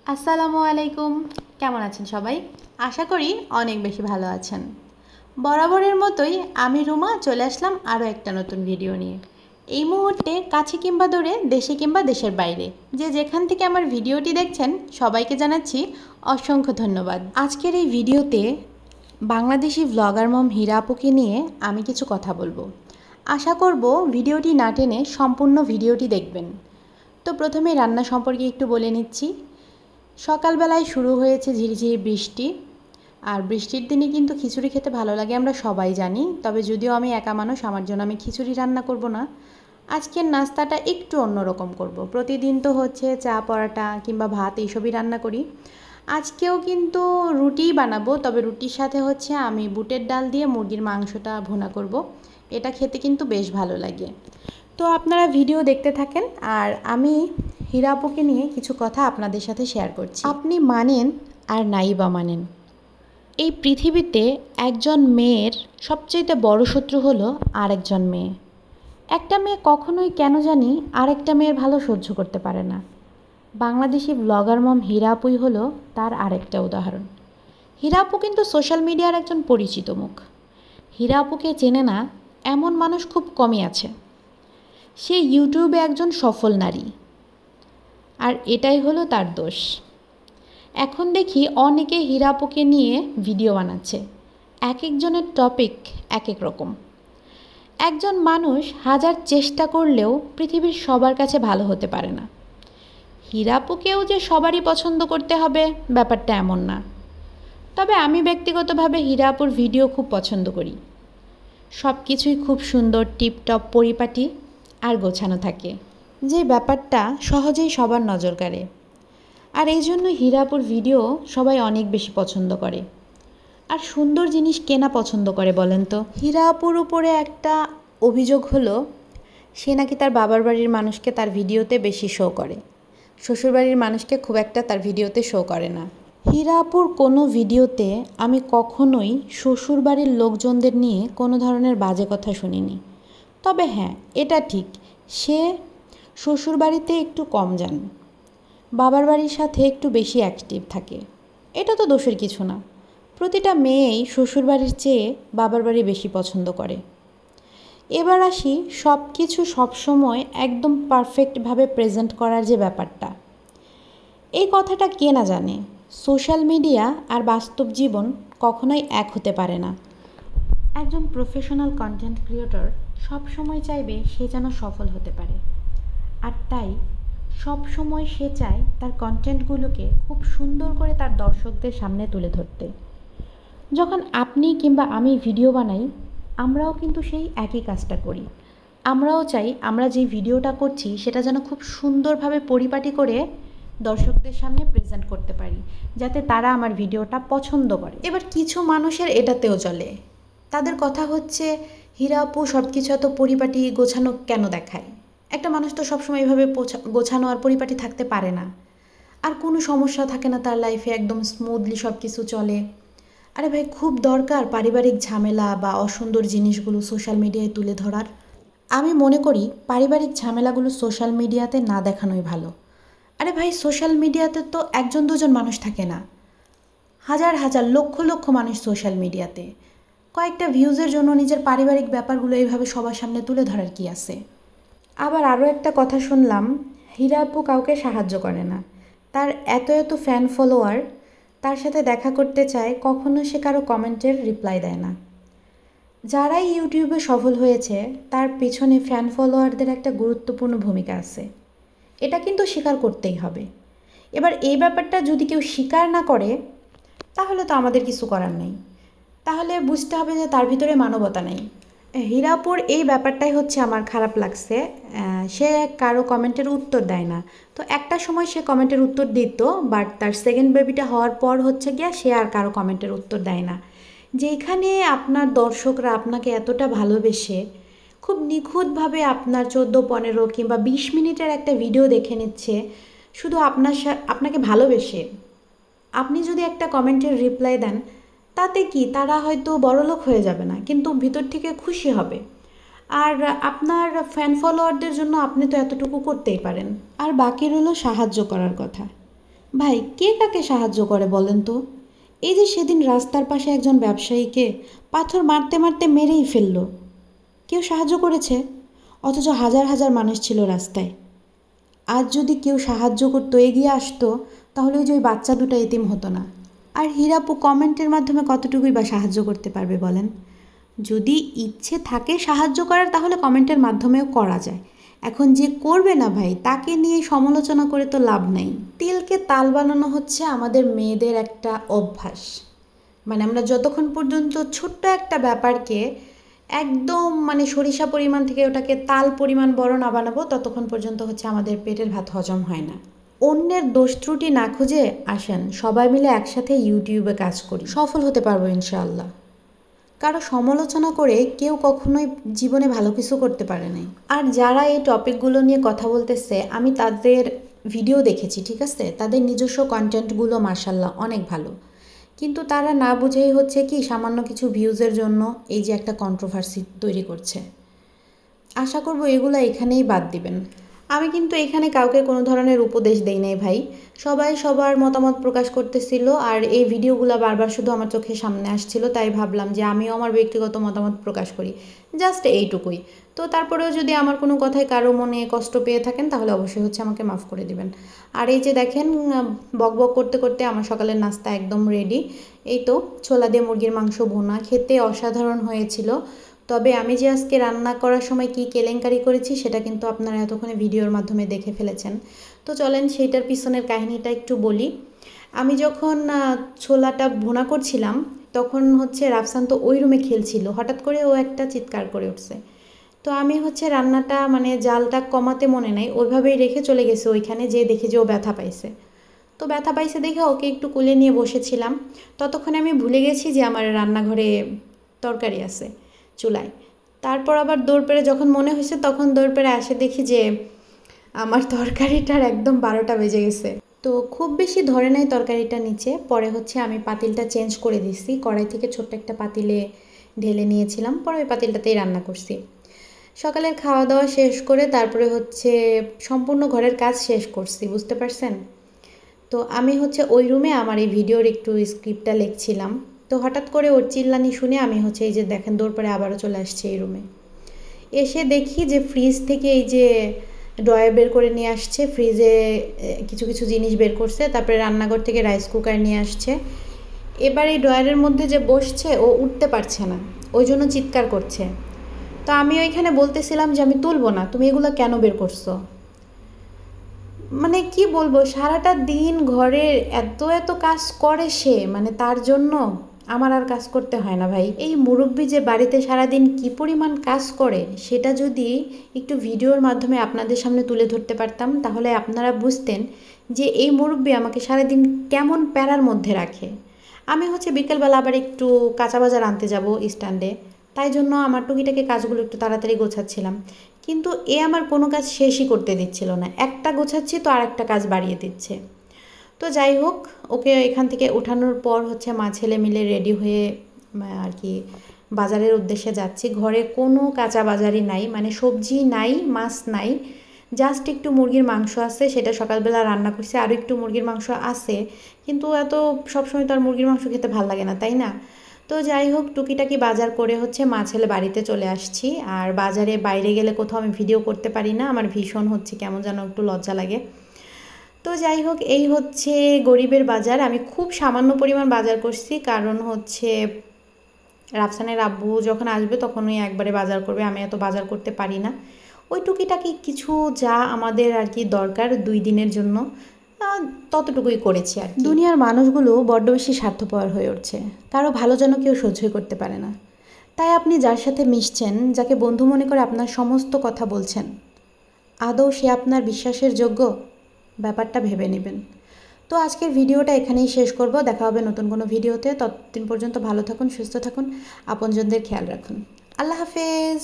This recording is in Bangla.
আসসালামু আলাইকুম। কেমন আছেন সবাই? আশা করি অনেক বেশি ভালো আছেন। বরাবরের মতোই আমি রুমা চলে আসলাম আরও একটা নতুন ভিডিও নিয়ে। এই মুহূর্তে কাছে কিংবা দূরে, দেশে কিংবা দেশের বাইরে, যে যেখান থেকে আমার ভিডিওটি দেখছেন সবাইকে জানাচ্ছি অসংখ্য ধন্যবাদ। আজকের এই ভিডিওতে বাংলাদেশি ভ্লগার মম হীরা আপুকে নিয়ে আমি কিছু কথা বলবো। আশা করব ভিডিওটি না টেনে সম্পূর্ণ ভিডিওটি দেখবেন। তো প্রথমে রান্না সম্পর্কে একটু বলে নিচ্ছি। সকালবেলায় শুরু হয়েছে ঝিরিঝিরি বৃষ্টি, আর বৃষ্টির দিনে কিন্তু খিচুড়ি খেতে ভালো লাগে আমরা সবাই জানি। তবে যদিও আমি একা মানুষ, আমার জন্য আমি খিচুড়ি রান্না করব না। আজকের নাস্তাটা একটু অন্যরকম করব। প্রতিদিন তো হচ্ছে চা পরাটা কিংবা ভাত এইসবই রান্না করি। আজকেও কিন্তু রুটিই বানাবো, তবে রুটির সাথে হচ্ছে আমি বুটের ডাল দিয়ে মুরগির মাংসটা ভুনা করব। এটা খেতে কিন্তু বেশ ভালো লাগে। তো আপনারা ভিডিও দেখতে থাকেন, আর আমি হীরা আপুকে নিয়ে কিছু কথা আপনাদের সাথে শেয়ার করছি। আপনি মানেন আর নাই বা মানেন, এই পৃথিবীতে একজন মেয়ের সবচেয়ে বড় শত্রু হলো আরেকজন মেয়ে। একটা মেয়ে কখনোই কেন জানি আরেকটা মেয়ের ভালো সহ্য করতে পারে না। বাংলাদেশি ব্লগার মম হীরা আপুই হলো তার আরেকটা উদাহরণ। হীরা আপু কিন্তু সোশ্যাল মিডিয়ার একজন পরিচিত মুখ। হীরা আপুকে চেনে না এমন মানুষ খুব কমই আছে। সে ইউটিউবে একজন সফল নারী, আর এটাই হলো তার দোষ। এখন দেখি অনেকে হীরা আপুকে নিয়ে ভিডিও বানাচ্ছে, এক একজনের টপিক এক এক রকম। একজন মানুষ হাজার চেষ্টা করলেও পৃথিবীর সবার কাছে ভালো হতে পারে না। হীরা আপুকেও যে সবারই পছন্দ করতে হবে ব্যাপারটা এমন না। তবে আমি ব্যক্তিগতভাবে হীরা আপুর ভিডিও খুব পছন্দ করি। সব কিছুই খুব সুন্দর, টিপটপ, পরিপাটি আর গোছানো থাকে, যে ব্যাপারটা সহজেই সবার নজর কাড়ে। আর এই জন্য হীরা আপুর ভিডিও সবাই অনেক বেশি পছন্দ করে, আর সুন্দর জিনিস কেনা পছন্দ করে। বলেন তো, হীরা আপুর উপরে একটা অভিযোগ হলো সে নাকি তার বাবার বাড়ির মানুষকে তার ভিডিওতে বেশি শো করে, শ্বশুরবাড়ির মানুষকে খুব একটা তার ভিডিওতে শো করে না। হীরা আপুর কোনো ভিডিওতে আমি কখনোই শ্বশুরবাড়ির লোকজনদের নিয়ে কোনো ধরনের বাজে কথা শুনিনি। তবে হ্যাঁ, এটা ঠিক, সে শ্বশুরবাড়িতে একটু কম যান, বাবার বাড়ির সাথে একটু বেশি অ্যাক্টিভ থাকে। এটা তো দোষের কিছু না। প্রতিটা মেয়েই শ্বশুরবাড়ির চেয়ে বাবার বাড়ি বেশি পছন্দ করে। এবার আসি সব কিছু সবসময় একদম পারফেক্টভাবে প্রেজেন্ট করার যে ব্যাপারটা, এই কথাটা কে না জানে। সোশ্যাল মিডিয়া আর বাস্তব জীবন কখনোই এক হতে পারে না। একজন প্রফেশনাল কন্টেন্ট ক্রিয়েটর সব সময় চাইবে সে যেন সফল হতে পারে, আর তাই সব সময় সে চায় তার কন্টেন্টগুলোকে খুব সুন্দর করে তার দর্শকদের সামনে তুলে ধরতে। যখন আপনি কিংবা আমি ভিডিও বানাই, আমরাও কিন্তু সেই একই কাজটা করি। আমরাও চাই আমরা যে ভিডিওটা করছি সেটা যেন খুব সুন্দরভাবে পরিপাটি করে দর্শকদের সামনে প্রেজেন্ট করতে পারি, যাতে তারা আমার ভিডিওটা পছন্দ করে। এবার কিছু মানুষের এটাতেও চলে, তাদের কথা হচ্ছে হীরা আপু সব কিছু এত পরিপাটি গোছানো কেন দেখায়। একটা মানুষ তো সবসময় এইভাবে গোছানো আর পরিপাটি থাকতে পারে না, আর কোনো সমস্যা থাকে না তার লাইফে, একদম স্মুথলি সব কিছু চলে। আরে ভাই, খুব দরকার পারিবারিক ঝামেলা বা অসুন্দর জিনিসগুলো সোশ্যাল মিডিয়ায় তুলে ধরার? আমি মনে করি পারিবারিক ঝামেলাগুলো সোশ্যাল মিডিয়াতে না দেখানোই ভালো। আরে ভাই, সোশ্যাল মিডিয়াতে তো একজন দুজন মানুষ থাকে না, হাজার হাজার লক্ষ লক্ষ মানুষ সোশ্যাল মিডিয়াতে। কয়েকটা ভিউজের জন্য নিজের পারিবারিক ব্যাপারগুলো এইভাবে সবার সামনে তুলে ধরার কি আছে? আবার আরও একটা কথা শুনলাম, হীরা আপু কাউকে সাহায্য করে না, তার এত এত ফ্যান ফলোয়ার, তার সাথে দেখা করতে চায়, কখনো সে কারো কমেন্টের রিপ্লাই দেয় না। যারাই ইউটিউবে সফল হয়েছে তার পেছনে ফ্যান ফলোয়ারদের একটা গুরুত্বপূর্ণ ভূমিকা আছে, এটা কিন্তু স্বীকার করতেই হবে। এবার এই ব্যাপারটা যদি কেউ স্বীকার না করে তাহলে তো আমাদের কিছু করার নেই, তাহলে বুঝতে হবে যে তার ভিতরে মানবতা নেই। হীরা আপুর এই ব্যাপারটাই হচ্ছে আমার খারাপ লাগছে, সে কারো কমেন্টের উত্তর দেয় না। তো একটা সময় সে কমেন্টের উত্তর দিত, বাট তার সেকেন্ড বেবিটা হওয়ার পর হচ্ছে গিয়া সে আর কারো কমেন্টের উত্তর দেয় না। যেখানে আপনার দর্শকরা আপনাকে এতটা ভালোবেসে খুব নিখুঁতভাবে আপনার 14-15 কিংবা 20 মিনিটের একটা ভিডিও দেখে নিচ্ছে শুধু আপনাকে ভালোবেসে, আপনি যদি একটা কমেন্টের রিপ্লাই দেন তাতে কি তারা হয়তো বড়লোক হয়ে যাবে না, কিন্তু ভিতর থেকে খুশি হবে। আর আপনার ফ্যান ফলোয়ারদের জন্য আপনি তো এতটুকু করতেই পারেন। আর বাকি রইল সাহায্য করার কথা। ভাই কে কাকে সাহায্য করে বলেন তো? এই যে সেদিন রাস্তার পাশে একজন ব্যবসায়ীকে পাথর মারতে মারতে মেরেই ফেললো, কেউ সাহায্য করেছে? অথচ হাজার হাজার মানুষ ছিল রাস্তায়। আজ যদি কেউ সাহায্য করতো, এগিয়ে আসতো, তাহলে ওই যে ওই বাচ্চা দুটো এতিম হতো না। আর হীরাপু কমেন্টের মাধ্যমে কতটুকুই বা সাহায্য করতে পারবে বলেন? যদি ইচ্ছে থাকে সাহায্য করার তাহলে কমেন্টের মাধ্যমেও করা যায়। এখন যে করবে না ভাই, তাকে নিয়ে সমালোচনা করে তো লাভ নাই। তিলকে তাল বানানো হচ্ছে আমাদের মেয়েদের একটা অভ্যাস। মানে আমরা যতক্ষণ পর্যন্ত ছোট্ট একটা ব্যাপারকে একদম মানে সরিষা পরিমাণ থেকে ওটাকে তাল পরিমাণ বড় না বানাবো, ততক্ষণ পর্যন্ত হচ্ছে আমাদের পেটের ভাত হজম হয় না। অন্যের দোষ ত্রুটি না খুঁজে আসেন সবাই মিলে একসাথে ইউটিউবে কাজ করি, সফল হতে পারবো ইনশাআল্লাহ। কারো সমালোচনা করে কেউ কখনোই জীবনে ভালো কিছু করতে পারে নাই। আর যারা এই টপিকগুলো নিয়ে কথা বলতেছে, আমি তাদের ভিডিও দেখেছি, ঠিক আছে? তাদের নিজস্ব কন্টেন্টগুলো মাশাআল্লাহ অনেক ভালো, কিন্তু তারা না বুঝেই হচ্ছে কি সামান্য কিছু ভিউজের জন্য এই যে একটা কন্ট্রোভার্সি তৈরি করছে। আশা করব এগুলো এখানেই বাদ দিবেন। আমি কিন্তু এখানে কাউকে কোনো ধরনের উপদেশ দেই নাই ভাই, সবাই সবার মতামত প্রকাশ করতেছিল। আর এই ভিডিওগুলো বারবার শুধু আমার চোখের সামনে আসছিল, তাই ভাবলাম যে আমিও আমার ব্যক্তিগত মতামত প্রকাশ করি, জাস্ট এইটুকুই। তো তারপরেও যদি আমার কোনো কথায় কারো মনে কষ্ট পেয়ে থাকেন তাহলে অবশ্যই হচ্ছে আমাকে মাফ করে দিবেন। আর এই যে দেখেন, বক বক করতে করতে আমার সকালের নাস্তা একদম রেডি। এই তো ছোলা দিয়ে মুরগির মাংস ভুনা, খেতে অসাধারণ হয়েছিল। তবে আমি যে আজকে রান্না করার সময় কি কেলেঙ্কারি করেছি সেটা কিন্তু আপনারা এতক্ষণে ভিডিওর মাধ্যমে দেখে ফেলেছেন। তো চলেন সেইটার পিছনের কাহিনীটা একটু বলি। আমি যখন ছোলাটা ভুনা করছিলাম, তখন হচ্ছে রাফসান তো ওই রুমে খেলছিল, হঠাৎ করে ও একটা চিৎকার করে উঠছে। তো আমি হচ্ছে রান্নাটা মানে জালটা কমাতে মনে নাই, ওইভাবেই রেখে চলে গেছে ওইখানে, যেয়ে দেখে যে ও ব্যথা পাইছে। তো ব্যথা পাইছে দেখে ওকে একটু কোলে নিয়ে বসেছিলাম। ততক্ষণে আমি ভুলে গেছি যে আমার রান্নাঘরে তরকারি আছে চুলায়। তারপর আবার দৌড় পেড়ে যখন মনে হয়েছে তখন দৌড় পেড়ে আসে দেখি যে আমার তরকারিটার একদম 12টা বেজে গেছে। তো খুব বেশি ধরে নাই তরকারিটা নিচে, পরে হচ্ছে আমি পাতিলটা চেঞ্জ করে দিছি, কড়াই থেকে ছোট্ট একটা পাতিলে ঢেলে নিয়েছিলাম, পরে ওই পাতিলটাতেই রান্না করছি। সকালের খাওয়া দাওয়া শেষ করে তারপরে হচ্ছে সম্পূর্ণ ঘরের কাজ শেষ করছি, বুঝতে পারছেন? তো আমি হচ্ছে ওই রুমে আমার এই ভিডিওর একটু স্ক্রিপ্টটা লিখছিলাম। তো হঠাৎ করে ওর চিল্লানি শুনে আমি হচ্ছে এই যে দেখেন দৌড় পরে আবারও চলে আসছে এই রুমে। এসে দেখি যে ফ্রিজ থেকে এই যে ড্রয়ার বের করে নিয়ে আসছে, ফ্রিজে কিছু কিছু জিনিস বের করছে, তারপরে রান্নাঘর থেকে রাইস কুকার নিয়ে আসছে। এবার এই ড্রয়ারের মধ্যে যে বসছে ও উঠতে পারছে না, ওই জন্য চিৎকার করছে। তো আমি ওইখানে বলতেছিলাম যে আমি তুলবো না, তুমি এগুলো কেন বের করছো? মানে কি বলবো, সারাটা দিন ঘরে এত এত কাজ করে সে, মানে তার জন্য আমার আর কাজ করতে হয় না ভাই। এই মুরব্বি যে বাড়িতে সারাদিন কি পরিমাণ কাজ করে সেটা যদি একটু ভিডিওর মাধ্যমে আপনাদের সামনে তুলে ধরতে পারতাম, তাহলে আপনারা বুঝতেন যে এই মুরব্বি আমাকে সারাদিন কেমন প্যারার মধ্যে রাখে। আমি হচ্ছে বিকেলবেলা আবার একটু কাঁচা বাজার আনতে যাব স্ট্যান্ডে, তাই জন্য আমার টুকিটাকি কাজগুলো একটু তাড়াতাড়ি গোছাচ্ছিলাম, কিন্তু এ আমার কোনো কাজ শেষই করতে দিচ্ছিল না, একটা গোছাচ্ছি তো আর একটা কাজ বাড়িয়ে দিচ্ছে। তো যাই হোক, ওকে এখান থেকে ওঠানোর পর হচ্ছে মা ছেলে মিলে রেডি হয়ে আর কি বাজারের উদ্দেশ্যে যাচ্ছি। ঘরে কোনো কাঁচা বাজারই নাই, মানে সবজি নাই, মাছ নাই, জাস্ট একটু মুরগির মাংস আছে, সেটা সকালবেলা রান্না করছি, আরও একটু মুরগির মাংস আছে, কিন্তু এত সবসময় তো আর মুরগির মাংস খেতে ভালো লাগে না, তাই না? তো যাই হোক, টুকিটাকি বাজার করে হচ্ছে মা ছেলে বাড়িতে চলে আসছি। আর বাজারে বাইরে গেলে কোথাও আমি ভিডিও করতে পারি না, আমার ভীষণ হচ্ছে কেমন যেন একটু লজ্জা লাগে। তো যাই হোক, এই হচ্ছে গরিবের বাজার। আমি খুব সামান্য পরিমাণ বাজার করছি, কারণ হচ্ছে রাফসানের আব্বু যখন আসবে তখনই একবারে বাজার করবে, আমি এত বাজার করতে পারি না। ওই টুকিটাকি কিছু যা আমাদের আর কি দরকার 2 দিনের জন্য, ততটুকুই করেছি আর কি। দুনিয়ার মানুষগুলো বড্ড বেশি স্বার্থপর হয়ে উঠছে, কারো ভালো যেন কেউ সহ্যই করতে পারে না। তাই আপনি যার সাথে মিশছেন, যাকে বন্ধু মনে করে আপনার সমস্ত কথা বলছেন, আদৌ সে আপনার বিশ্বাসের যোগ্য? ব্যাপারটা ভেবে নেবেন। তো আজকের ভিডিওটা এখানেই শেষ করব, দেখা হবে নতুন কোনো ভিডিওতে। ততদিন পর্যন্ত ভালো থাকুন, সুস্থ থাকুন, আপনজনদের খেয়াল রাখুন। আল্লাহ হাফেজ।